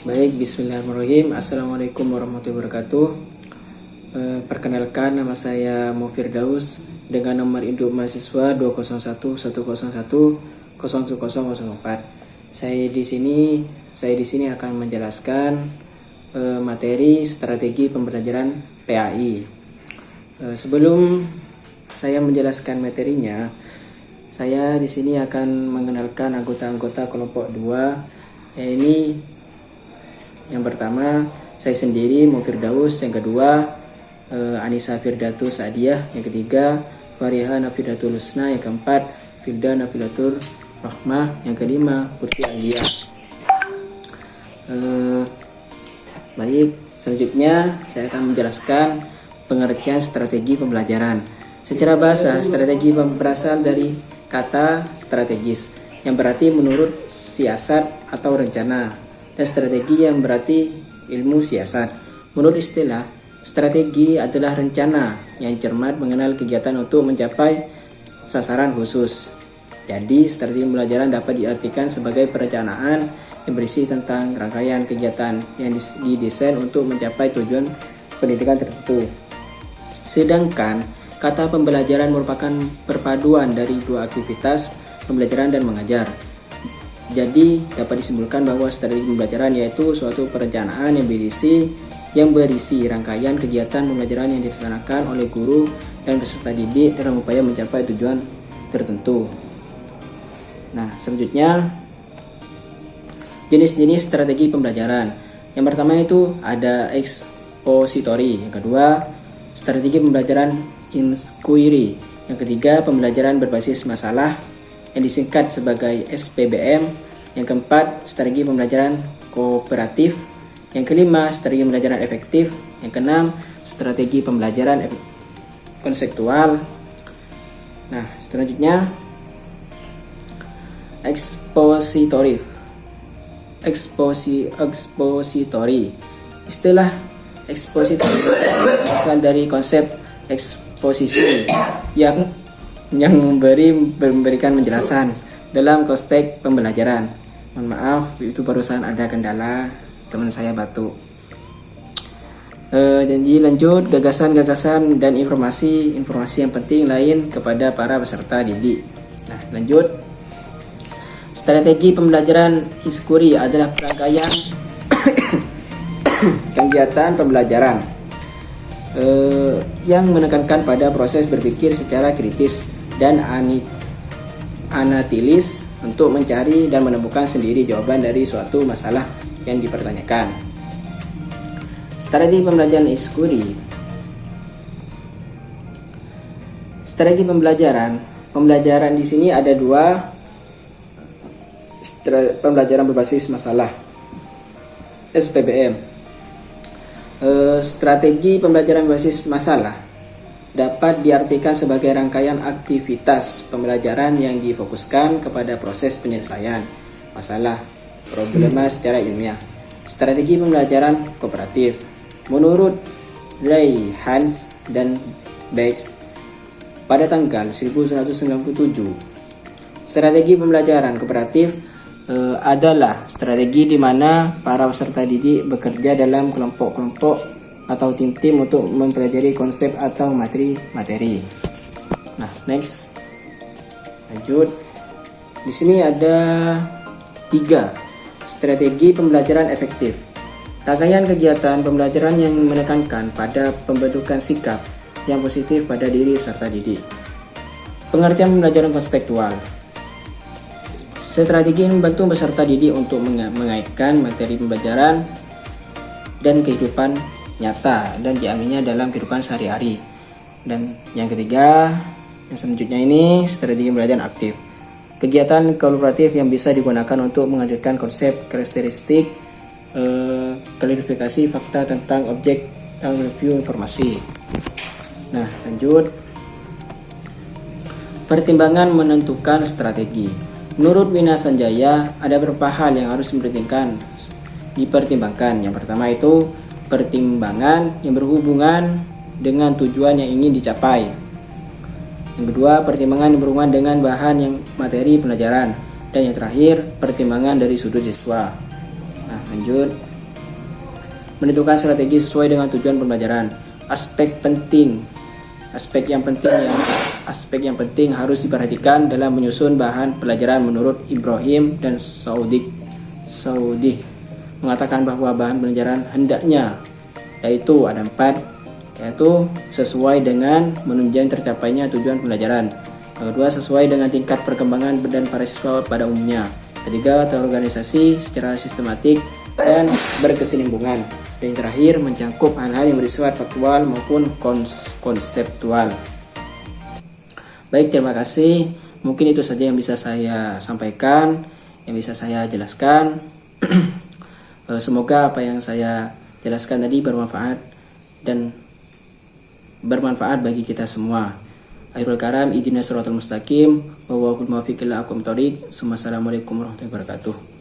Baik, bismillahirrahmanirrahim. Assalamualaikum warahmatullahi wabarakatuh. Perkenalkan, nama saya Mufirdaus dengan nomor induk mahasiswa 201.101.01004. Saya di sini akan menjelaskan materi strategi pembelajaran PAI. Sebelum saya menjelaskan materinya, saya di sini akan mengenalkan anggota-anggota kelompok 2. Ini yang pertama, saya sendiri Mufirdaus. Yang kedua, Anissa Firdatus Sa'diyah. Yang ketiga, Fariha Nafidatul Husna. Yang keempat, Firda Nafidatul Rahmah. Yang kelima, Putri Aliyah. Baik, selanjutnya saya akan menjelaskan pengertian strategi pembelajaran. Secara bahasa, strategi berasal dari kata strategis yang berarti menurut siasat atau rencana, dan strategi yang berarti ilmu siasat. Menurut istilah, strategi adalah rencana yang cermat mengenal kegiatan untuk mencapai sasaran khusus. Jadi, strategi pembelajaran dapat diartikan sebagai perencanaan yang berisi tentang rangkaian kegiatan yang didesain untuk mencapai tujuan pendidikan tertentu. Sedangkan kata pembelajaran merupakan perpaduan dari dua aktivitas, pembelajaran dan mengajar. Jadi dapat disimpulkan bahwa strategi pembelajaran yaitu suatu perencanaan yang berisi rangkaian kegiatan pembelajaran yang dilaksanakan oleh guru dan peserta didik dalam upaya mencapai tujuan tertentu. Nah, selanjutnya jenis-jenis strategi pembelajaran. Yang pertama itu ada expository, yang kedua strategi pembelajaran inquiry, yang ketiga pembelajaran berbasis masalah yang disingkat sebagai SPBM, yang keempat strategi pembelajaran kooperatif, yang kelima strategi pembelajaran efektif, yang keenam strategi pembelajaran konseptual. Nah, selanjutnya expository. Istilah expository berasal dari konsep eksposisi yang memberikan penjelasan dalam konteks pembelajaran. Mohon maaf, itu barusan ada kendala, teman saya batuk. Jadi lanjut, gagasan-gagasan dan informasi yang penting lain kepada para peserta didik. Nah, lanjut. Strategi pembelajaran inquiry adalah rangkaian kegiatan pembelajaran yang menekankan pada proses berpikir secara kritis dan analitis untuk mencari dan menemukan sendiri jawaban dari suatu masalah yang dipertanyakan. Strategi pembelajaran inquiry. Strategi pembelajaran di sini ada dua. Pembelajaran berbasis masalah SPBM. Strategi pembelajaran berbasis masalah dapat diartikan sebagai rangkaian aktivitas pembelajaran yang difokuskan kepada proses penyelesaian masalah problema secara ilmiah. Strategi pembelajaran kooperatif. Menurut Ray, Hans, dan Bates pada tanggal 1997, strategi pembelajaran kooperatif adalah strategi di mana para peserta didik bekerja dalam kelompok-kelompok atau tim-tim untuk mempelajari konsep atau materi. Nah, next. Lanjut. Di sini ada 3 strategi pembelajaran efektif. Rangkaian kegiatan pembelajaran yang menekankan pada pembentukan sikap yang positif pada diri peserta didik. Pengertian pembelajaran konseptual. Strategi ini membantu peserta didik untuk mengaitkan materi pembelajaran dan kehidupan nyata dan diambilnya dalam kehidupan sehari-hari. Dan yang ketiga, yang selanjutnya ini strategi pembelajaran aktif. Kegiatan kolaboratif yang bisa digunakan untuk menghadirkan konsep, karakteristik, klarifikasi fakta tentang objek dan review informasi. Nah, lanjut. Pertimbangan menentukan strategi. Menurut Wina Sanjaya, ada beberapa hal yang harus dipertimbangkan. Yang pertama itu pertimbangan yang berhubungan dengan tujuan yang ingin dicapai. Yang kedua, pertimbangan yang berhubungan dengan bahan yang materi pelajaran. Dan yang terakhir, pertimbangan dari sudut siswa. Nah, lanjut. menentukan strategi sesuai dengan tujuan pembelajaran. Aspek yang penting harus diperhatikan dalam menyusun bahan pelajaran menurut Ibrahim dan Saudi mengatakan bahwa bahan pelajaran hendaknya yaitu ada 4, yaitu sesuai dengan menunjang tercapainya tujuan pembelajaran. Yang kedua, sesuai dengan tingkat perkembangan dan para siswa pada umumnya. Ketiga, terorganisasi secara sistematik dan berkesinambungan. Dan yang terakhir, mencakup hal-hal yang bersifat faktual maupun konseptual. Baik, terima kasih. Mungkin itu saja yang bisa saya sampaikan, yang bisa saya jelaskan. Semoga apa yang saya jelaskan tadi bermanfaat bagi kita semua. Akhirul kalam, ihdinas siratal mustaqim, wa huwal muwaffiq ila aqwamit thoriq. Assalamualaikum warahmatullahi wabarakatuh.